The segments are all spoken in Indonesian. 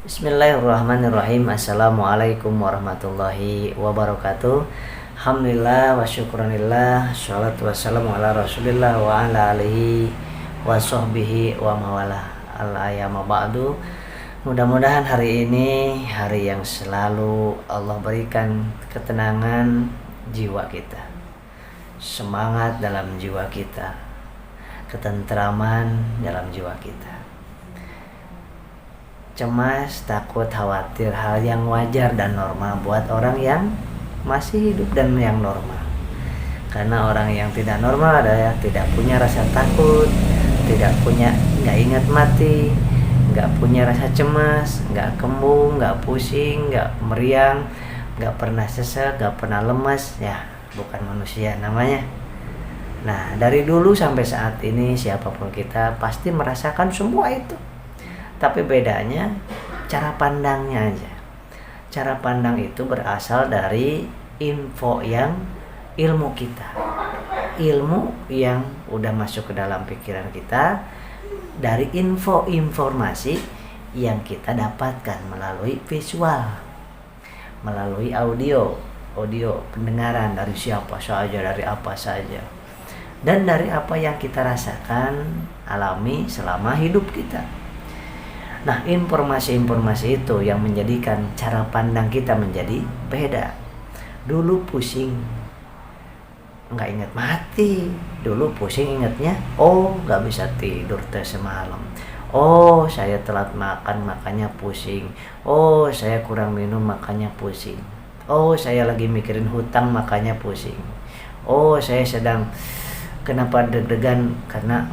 Bismillahirrahmanirrahim. Assalamualaikum warahmatullahi wabarakatuh. Alhamdulillah wa syukranillah. Sholatu wassalamu ala rasulillah wa ala alihi wa sahbihi wa mawalah. Al-ayama ba'du. Mudah-mudahan hari ini hari yang selalu Allah berikan ketenangan jiwa kita, semangat dalam jiwa kita, ketentraman dalam jiwa kita. Cemas, takut, khawatir, hal yang wajar dan normal buat orang yang masih hidup dan yang normal. Karena orang yang tidak normal adalah tidak punya rasa takut, nggak ingat mati, nggak punya rasa cemas, nggak kembung, nggak pusing, nggak meriang, nggak pernah sesek, nggak pernah lemas, ya bukan manusia namanya. Nah, dari dulu sampai saat ini siapapun kita pasti merasakan semua itu. Tapi bedanya cara pandangnya aja. Cara pandang itu berasal dari ilmu kita. Ilmu yang udah masuk ke dalam pikiran kita dari informasi yang kita dapatkan melalui visual, melalui audio pendengaran dari siapa saja, dari apa saja. Dan dari apa yang kita rasakan, alami selama hidup kita. Nah, informasi-informasi itu yang menjadikan cara pandang kita menjadi beda. Dulu pusing, nggak ingat mati. Dulu pusing ingatnya, nggak bisa tidur semalam. Saya telat makan makanya pusing. Saya kurang minum makanya pusing. Saya lagi mikirin hutang makanya pusing. Saya sedang kenapa deg-degan karena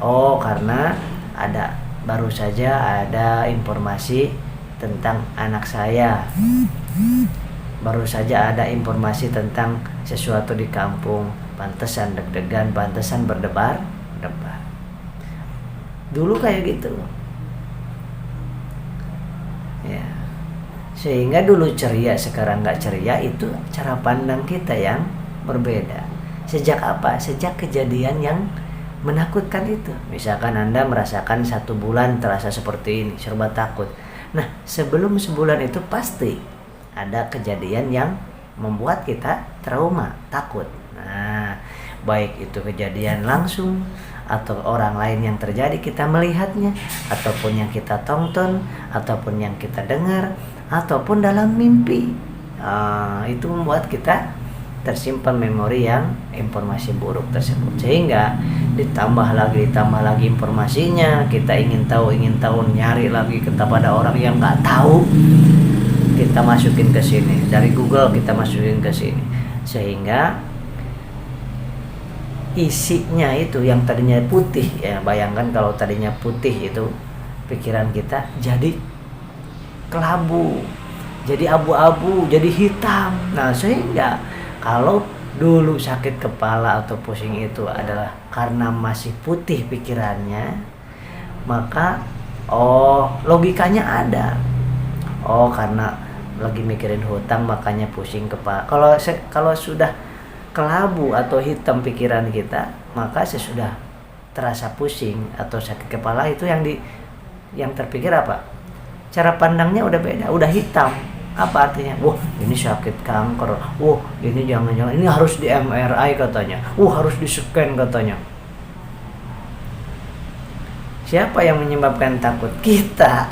baru saja ada informasi tentang anak saya. Baru saja ada informasi tentang sesuatu di kampung. Pantesan deg-degan, pantesan berdebar-debar. Dulu kayak gitu. Ya. Sehingga dulu ceria, sekarang nggak ceria, itu cara pandang kita yang berbeda. Sejak apa? Sejak kejadian yang menakutkan itu. Misalkan Anda merasakan 1 bulan terasa seperti ini, serba takut. Nah, sebelum sebulan itu pasti ada kejadian yang membuat kita trauma, takut. Nah, baik itu kejadian langsung atau orang lain yang terjadi kita melihatnya, ataupun yang kita tonton, ataupun yang kita dengar, ataupun dalam mimpi. Itu membuat kita tersimpan memori yang informasi buruk tersebut, sehingga ditambah lagi informasinya, kita ingin tahu, nyari lagi kepada orang yang nggak tahu, kita masukin ke sini dari Google, kita masukin ke sini, sehingga isinya itu yang tadinya putih, ya bayangkan kalau tadinya putih itu pikiran kita jadi kelabu, jadi abu-abu, jadi hitam. Nah, sehingga kalau dulu sakit kepala atau pusing itu adalah karena masih putih pikirannya, maka logikanya ada. Karena lagi mikirin hutang makanya pusing kepala. Kalau sudah kelabu atau hitam pikiran kita, maka sesudah terasa pusing atau sakit kepala itu yang terpikir apa? Cara pandangnya udah beda, udah hitam. Apa artinya? Ini sakit kanker. Ini jangan-jangan ini harus di MRI katanya. Harus di scan katanya. Siapa yang menyebabkan takut? Kita.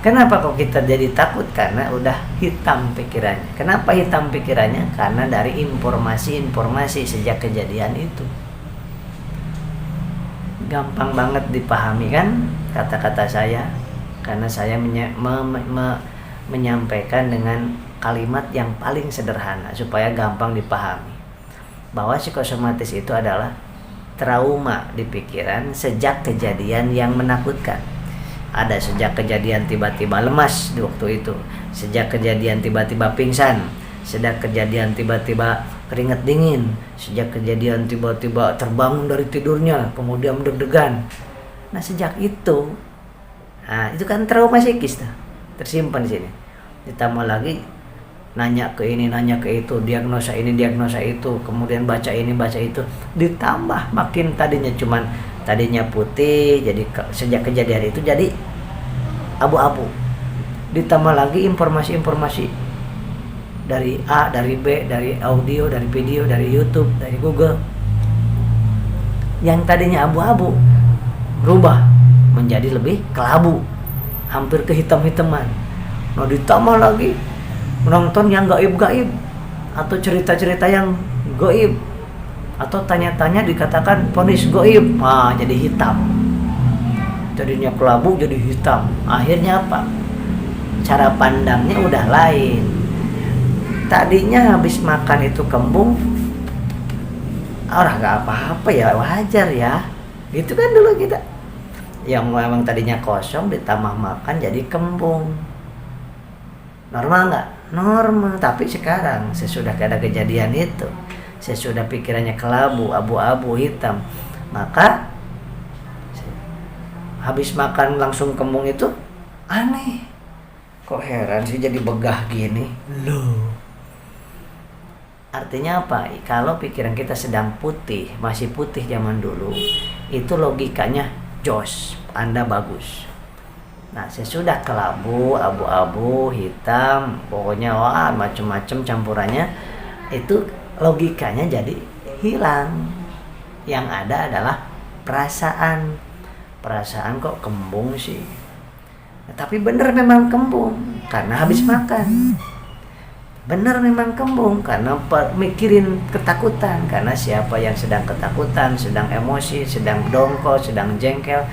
Kenapa kok kita jadi takut? Karena udah hitam pikirannya. Kenapa hitam pikirannya? Karena dari informasi sejak kejadian itu. Gampang banget dipahami kan kata-kata saya, karena saya menyampaikan dengan kalimat yang paling sederhana supaya gampang dipahami, bahwa psikosomatis itu adalah trauma di pikiran sejak kejadian yang menakutkan. Ada sejak kejadian tiba-tiba lemas di waktu itu, sejak kejadian tiba-tiba pingsan, sejak kejadian tiba-tiba keringat dingin, sejak kejadian tiba-tiba terbangun dari tidurnya kemudian deg-degan. Nah, sejak itu kan trauma psikis tersimpan di sini. Ditambah lagi nanya ke ini, nanya ke itu, diagnosa ini, diagnosa itu, kemudian baca ini, baca itu, ditambah makin tadinya putih, jadi sejak kejadian itu jadi abu-abu. Ditambah lagi informasi-informasi dari A, dari B, dari audio, dari video, dari YouTube, dari Google. Yang tadinya abu-abu berubah menjadi lebih kelabu, hampir kehitam-hitaman. Nah, ditambah lagi menonton yang gaib-gaib atau cerita-cerita yang gaib atau tanya-tanya dikatakan vonis gaib. Nah, jadi hitam. Jadinya kelabu jadi hitam. Akhirnya apa? Cara pandangnya udah lain. Tadinya habis makan itu kembung, gak apa-apa ya, wajar ya. Gitu kan dulu kita. Yang memang tadinya kosong ditambah makan jadi kembung. Normal nggak? Normal. Tapi sekarang sesudah ada kejadian itu, sesudah pikirannya kelabu, abu-abu, hitam, maka habis makan langsung kembung itu aneh. Kok heran sih jadi begah gini? Loh. Artinya apa? Kalau pikiran kita sedang putih, masih putih zaman dulu, itu logikanya jos, Anda bagus. Nah, sesudah kelabu, abu-abu, hitam, pokoknya macam-macam campurannya, itu logikanya jadi hilang. Yang ada adalah perasaan. Perasaan kok kembung sih? Tapi benar memang kembung karena habis makan. Benar memang kembung karena mikirin ketakutan. Karena siapa yang sedang ketakutan, sedang emosi, sedang dongkol, sedang jengkel,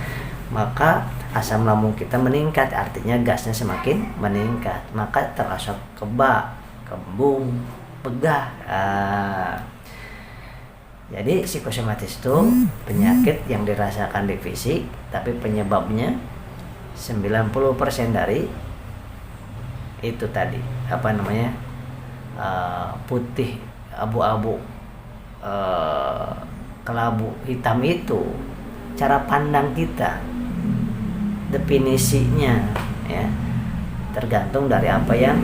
maka asam lambung kita meningkat. Artinya gasnya semakin meningkat. Maka terasa kebak, kembung, begah. Jadi psikosomatis itu penyakit yang dirasakan di fisik, tapi penyebabnya 90% dari itu tadi, putih, abu-abu, kelabu, hitam itu cara pandang kita, definisinya ya tergantung dari apa yang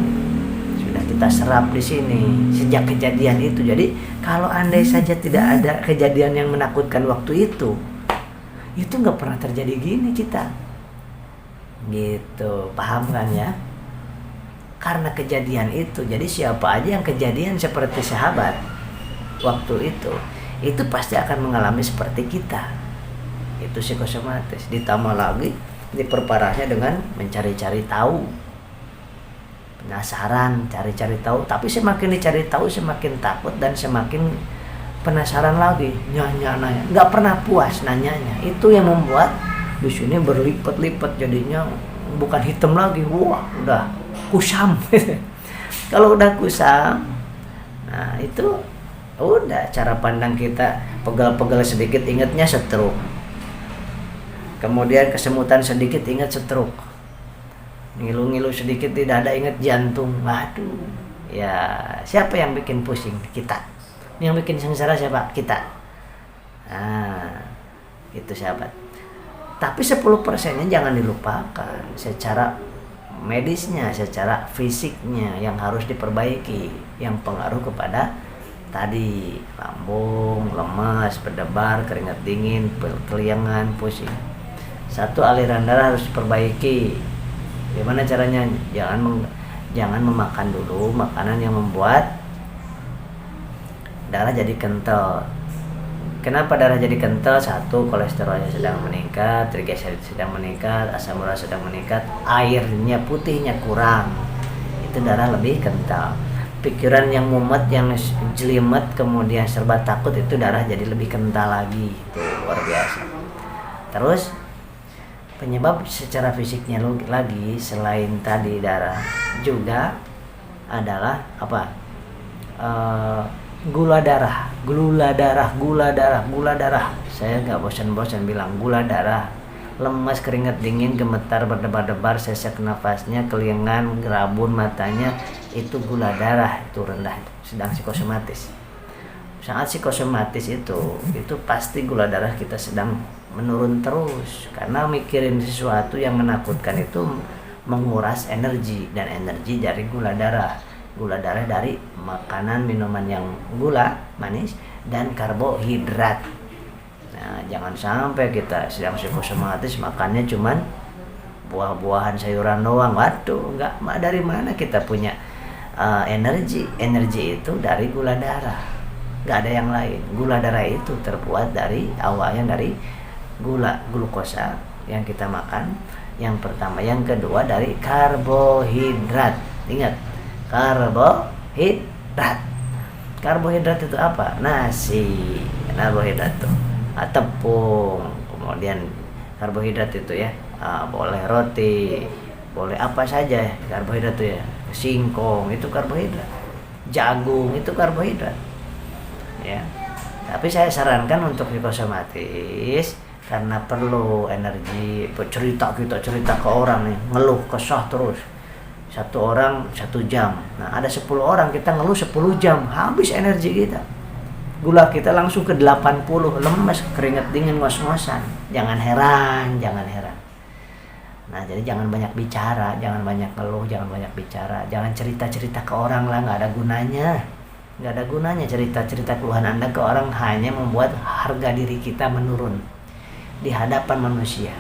sudah kita serap di sini sejak kejadian itu. Jadi kalau andai saja tidak ada kejadian yang menakutkan waktu itu nggak pernah terjadi gini kita. Gitu, paham kan ya? Karena kejadian itu, jadi siapa aja yang kejadian seperti sahabat waktu itu pasti akan mengalami seperti kita. Itu psikosomatis. Ditambah lagi diperparahnya dengan mencari-cari tahu, penasaran, cari-cari tahu. Tapi semakin dicari tahu semakin takut dan semakin penasaran lagi, nanya, nggak pernah puas nanyanya. Itu yang membuat di sini berlipat-lipat, jadinya bukan hitam lagi, udah kusam. Kalau udah kusam, nah itu udah cara pandang kita pegal-pegal sedikit ingatnya stroke, kemudian kesemutan sedikit ingat stroke, ngilu-ngilu sedikit tidak ada ingat jantung. Waduh, ya siapa yang bikin pusing? Kita. Yang bikin sengsara siapa? Kita. Nah, itu sahabat. Tapi 10%-nya jangan dilupakan secara medisnya, secara fisiknya yang harus diperbaiki, yang pengaruh kepada tadi lambung, lemas, berdebar, keringat dingin, keliangan, pusing. Satu, aliran darah harus diperbaiki. Gimana caranya? Jangan memakan dulu makanan yang membuat darah jadi kental. Kenapa darah jadi kental? Satu, kolesterolnya sedang meningkat, trigliserid sedang meningkat, asam urat sedang meningkat, airnya putihnya kurang, itu darah lebih kental. Pikiran yang mumet, yang jelimet, kemudian serba takut, itu darah jadi lebih kental lagi. Itu luar biasa. Terus penyebab secara fisiknya lagi selain tadi darah juga adalah apa? Gula darah. Saya nggak bosan-bosan bilang gula darah. Lemas, keringat dingin, gemetar, berdebar-debar, sesak nafasnya, keliengan, gerabun matanya, itu gula darah, itu rendah, sedang psikosomatis. Saat psikosomatis itu pasti gula darah kita sedang menurun terus, karena mikirin sesuatu yang menakutkan itu menguras energi, dan energi dari gula darah dari makanan, minuman yang gula, manis, dan karbohidrat. Nah, jangan sampai kita sedang psikosomatis makannya cuman buah-buahan, sayuran doang. Waduh, nggak, dari mana kita punya energi? Energi itu dari gula darah, nggak ada yang lain. Gula darah itu terbuat dari awalnya dari glukosa yang kita makan, yang pertama. Yang kedua dari karbohidrat. Ingat, karbohidrat. Karbohidrat itu apa? Nasi, karbohidrat itu tepung. Kemudian karbohidrat itu ya, boleh roti, boleh apa saja ya, karbohidrat itu ya. Singkong itu karbohidrat, jagung itu karbohidrat ya. Tapi saya sarankan untuk psikosomatis, karena perlu energi. Cerita ke orang nih, ngeluh kesah terus, satu orang 1 jam. Nah, ada 10 orang kita ngeluh 10 jam, habis energi kita. Gula kita langsung ke 80, lemes, keringat dingin, ngos-ngosan. Jangan heran. Nah, jadi jangan banyak bicara, jangan banyak ngeluh, jangan banyak bicara, jangan cerita-cerita ke orang lah, nggak ada gunanya cerita-cerita keluhan Anda ke orang, hanya membuat harga diri kita menurun di hadapan manusia.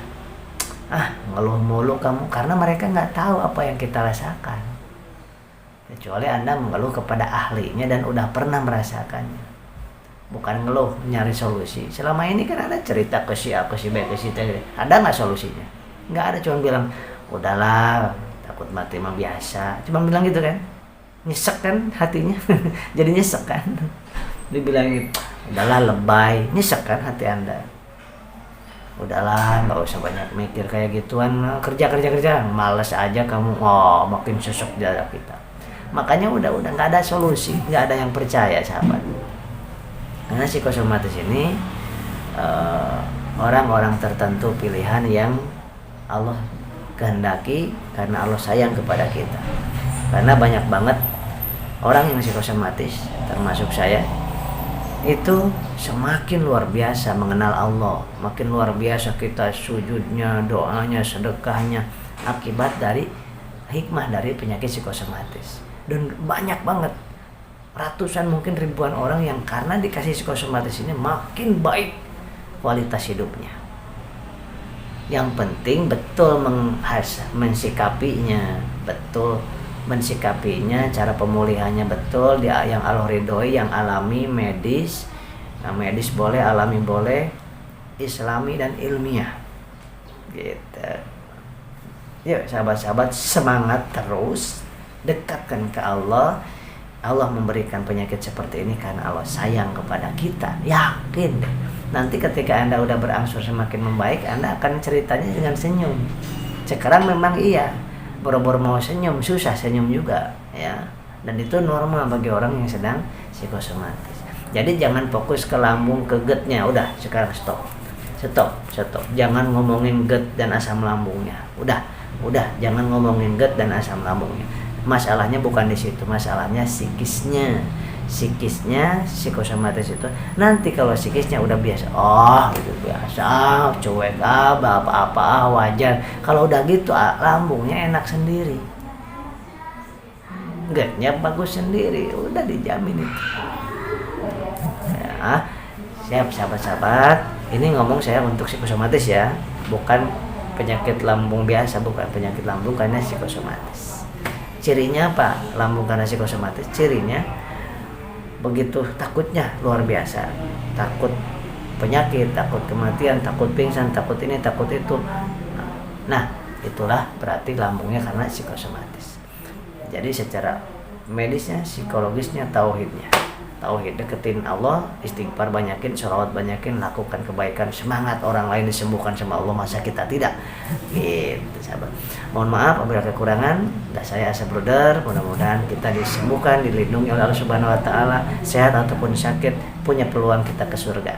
Ngeluh mulu kamu, karena mereka nggak tahu apa yang kita rasakan, kecuali Anda mengeluh kepada ahlinya dan udah pernah merasakannya. Bukan ngeluh nyari solusi. Selama ini kan Anda cerita ke si A, ke si B, ke si T, ada nggak solusinya? Nggak ada, cuma bilang udahlah, takut mati mah biasa, cuma bilang gitu kan. Nyesek kan hatinya. Jadi nyesek kan, dibilangin udahlah, lebay, nyesek kan hati Anda. Udahlah, nggak usah banyak mikir kayak gituan, kerja, malas aja kamu. Makin sesek dada kita. Makanya udah nggak ada solusi, nggak ada yang percaya, sahabat. Karena psikosomatis ini orang-orang tertentu, pilihan yang Allah kehendaki karena Allah sayang kepada kita. Karena banyak banget orang yang psikosomatis, termasuk saya, itu semakin luar biasa mengenal Allah, makin luar biasa kita sujudnya, doanya, sedekahnya, akibat dari hikmah dari penyakit psikosomatis. Dan banyak banget, ratusan mungkin ribuan orang yang karena dikasih psikosomatis ini makin baik kualitas hidupnya. Yang penting betul mensikapinya, cara pemulihannya betul, dia yang Allah ridhoi, yang alami, medis. Nah, medis boleh, alami boleh, islami dan ilmiah. Gitu. Yuk sahabat-sahabat, semangat terus, dekatkan ke Allah. Allah memberikan penyakit seperti ini karena Allah sayang kepada kita. Yakin deh. Nanti ketika Anda udah berangsur semakin membaik, Anda akan ceritanya dengan senyum. Sekarang memang iya, boro-boro mau senyum, susah senyum juga ya. Dan itu normal bagi orang yang sedang psikosomatis. Jadi jangan fokus ke lambung, ke gutnya. Udah, sekarang stop. Jangan ngomongin gut dan asam lambungnya. Udah, jangan ngomongin gut dan asam lambungnya. Masalahnya bukan di situ, masalahnya psikisnya, psikosomatis itu. Nanti kalau psikisnya udah biasa, gitu biasa, cuek, apa-apa, wajar. Kalau udah gitu, lambungnya enak sendiri, gutnya bagus sendiri, udah dijamin itu. Ya, siap sahabat-sahabat. Ini ngomong saya untuk psikosomatis ya, bukan penyakit lambung biasa, bukan penyakit lambung karena psikosomatis. Cirinya apa? Lambung karena psikosomatis, cirinya begitu takutnya luar biasa, takut penyakit, takut kematian, takut pingsan, takut ini, takut itu. Nah, itulah berarti lambungnya karena psikosomatis. Jadi secara medisnya, psikologisnya, tauhid, deketin Allah, istighfar banyakin, sholawat banyakin, lakukan kebaikan, semangat orang lain disembuhkan sama Allah, masa kita tidak? Gitu sahabat. Mohon maaf apabila kekurangan. Saya Asep Brother, mudah-mudahan kita disembuhkan, dilindungi oleh Allah Subhanahu wa taala. Sehat ataupun sakit, punya peluang kita ke surga.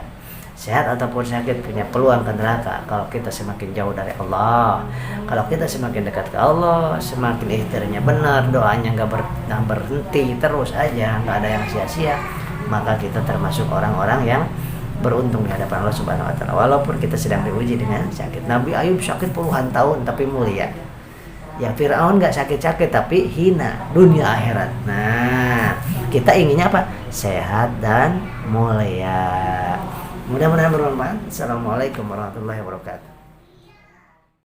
Sehat ataupun sakit, punya peluang ke neraka kalau kita semakin jauh dari Allah. Kalau kita semakin dekat ke Allah, semakin ikhtiarnya benar, doanya nggak berhenti, terus aja, nggak ada yang sia-sia, maka kita termasuk orang-orang yang beruntung di hadapan Allah Subhanahu wa taala. Walaupun kita sedang diuji dengan sakit. Nabi Ayub sakit puluhan tahun tapi mulia. Ya Fir'aun nggak sakit-sakit tapi hina dunia akhirat. Nah, kita inginnya apa? Sehat dan mulia. Mudah-mudahan bermanfaat. Assalamualaikum warahmatullahi wabarakatuh.